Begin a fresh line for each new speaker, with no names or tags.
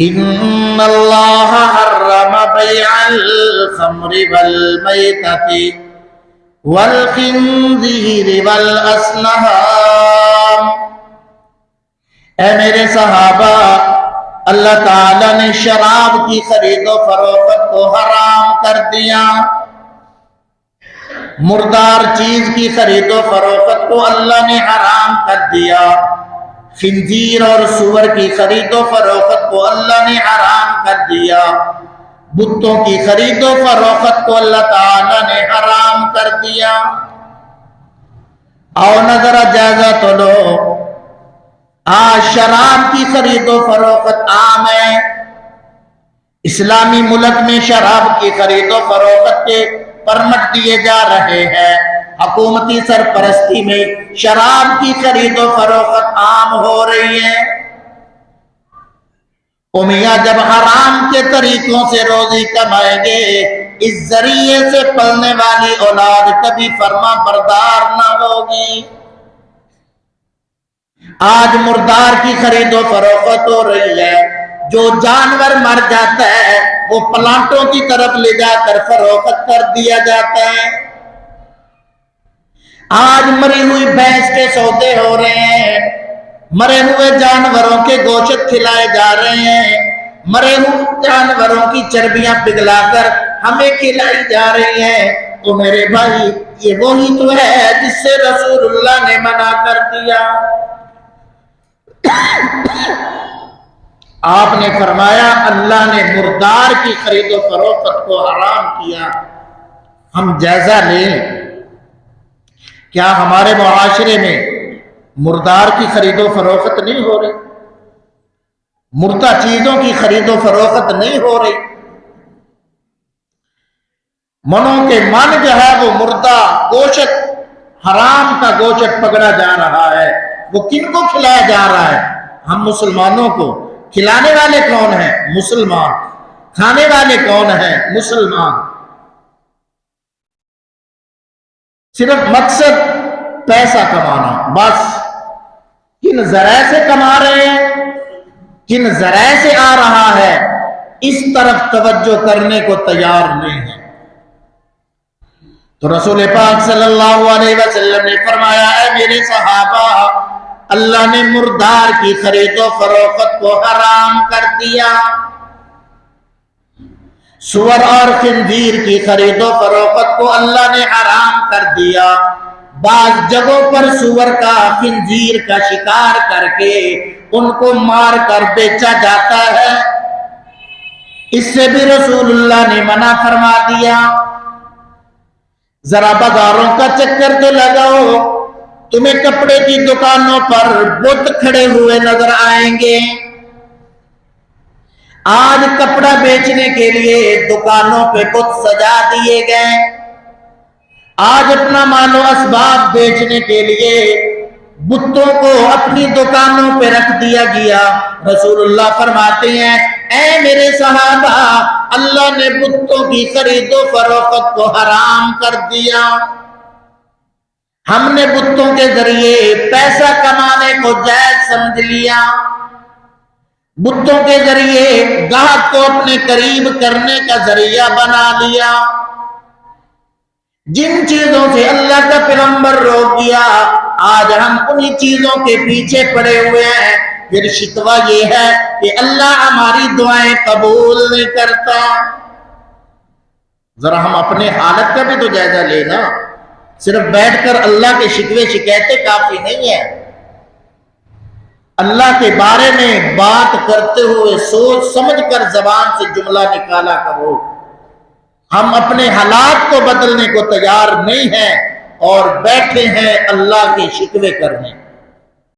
ان اللہ حرم بیع الخمر والمیتۃ والخنزیر والاسنام۔ اے میرے صحابہ، اللہ تعالیٰ نے شراب کی خرید و فروخت کو حرام کر دیا، مردار چیز کی خرید و فروخت کو اللہ نے حرام کر دیا، خنزیر اور سور کی خرید و فروخت کو اللہ نے حرام کر دیا، بتوں کی خرید و فروخت کو اللہ تعالیٰ نے حرام کر دیا۔ آؤ نظر جائزہ تو لو، آج شراب کی خرید و فروخت عام ہے۔ اسلامی ملک میں شراب کی خرید و فروخت کے پرمٹ دیے جا رہے ہیں، حکومتی سرپرستی میں شراب کی خرید و فروخت عام ہو رہی ہے۔ میاں جب حرام کے طریقوں سے روزی کمائیں گے، اس ذریعے سے پلنے والی اولاد کبھی فرما بردار نہ ہوگی۔ آج مردار کی خرید و فروخت ہو رہی ہے، جو جانور مر جاتا ہے وہ پلانٹوں کی طرف لے جا کر فروخت کر دیا جاتا ہے۔ آج مری ہوئی بھینس کے سودے ہو رہے ہیں، مرے ہوئے جانوروں کے گوشت کھلائے جا رہے ہیں، مرے ہوئے جانوروں کی چربیاں پگھلا کر ہمیں کھلائی جا رہی ہیں۔ تو میرے بھائی، یہ وہی تو ہے جس سے رسول اللہ نے منع کر دیا۔ آپ نے فرمایا اللہ نے مردار کی خرید و فروخت کو حرام کیا۔ ہم جائزہ لیں، کیا ہمارے معاشرے میں مردار کی خرید و فروخت نہیں ہو رہی؟ مردہ چیزوں کی خرید و فروخت نہیں ہو رہی؟ منوں کے من جو ہے وہ مردہ گوشت، حرام کا گوشت پکڑا جا رہا ہے۔ وہ کن کو کھلایا جا رہا ہے؟ ہم مسلمانوں کو۔ کھلانے والے کون ہیں؟ مسلمان۔ کھانے والے کون ہیں؟ مسلمان۔ صرف مقصد پیسہ کمانا، بس۔ کن ذرائع سے کما رہے ہیں، کن ذرائع سے آ رہا ہے، اس طرف توجہ کرنے کو تیار نہیں ہے۔ تو رسول پاک صلی اللہ علیہ وسلم نے فرمایا، اے میرے صحابہ، اللہ نے مردار کی خرید و فروخت کو حرام کر دیا، سور اور خنزیر کی خرید و فروخت کو اللہ نے حرام کر دیا۔ بعض جگہوں پر سور کا، خنزیر کا شکار کر کے ان کو مار کر بیچا جاتا ہے، اس سے بھی رسول اللہ نے منع فرما دیا۔ ذرا بازاروں کا چکر تو لگاؤ، تمہیں کپڑے کی دکانوں پر بت کھڑے ہوئے نظر آئیں گے۔ آج کپڑا بیچنے کے لیے دکانوں پہ بت سجا دیے گئے، آج اپنا مال و اسباب بیچنے کے لیے بتوں کو اپنی دکانوں پہ رکھ دیا گیا۔ رسول اللہ فرماتے ہیں، اے میرے صحابہ، اللہ نے بتوں کی خرید و فروخت کو حرام کر دیا۔ ہم نے بتوں کے ذریعے پیسہ کمانے کو جائز سمجھ لیا، بتوں کے ذریعے گاہک کو اپنے قریب کرنے کا ذریعہ بنا لیا۔ جن چیزوں سے اللہ کا پیغمبر روک گیا، آج ہم انہی چیزوں کے پیچھے پڑے ہوئے ہیں۔ پھر شکوہ یہ ہے کہ اللہ ہماری دعائیں قبول نہیں کرتا۔ ذرا ہم اپنے حالت کا بھی تو جائزہ لینا۔ صرف بیٹھ کر اللہ کے شکوے شکایتیں کافی نہیں ہے۔ اللہ کے بارے میں بات کرتے ہوئے سوچ سمجھ کر زبان سے جملہ نکالا کرو۔ ہم اپنے حالات کو بدلنے کو تیار نہیں ہیں اور بیٹھے ہیں اللہ کے شکوے کرنے۔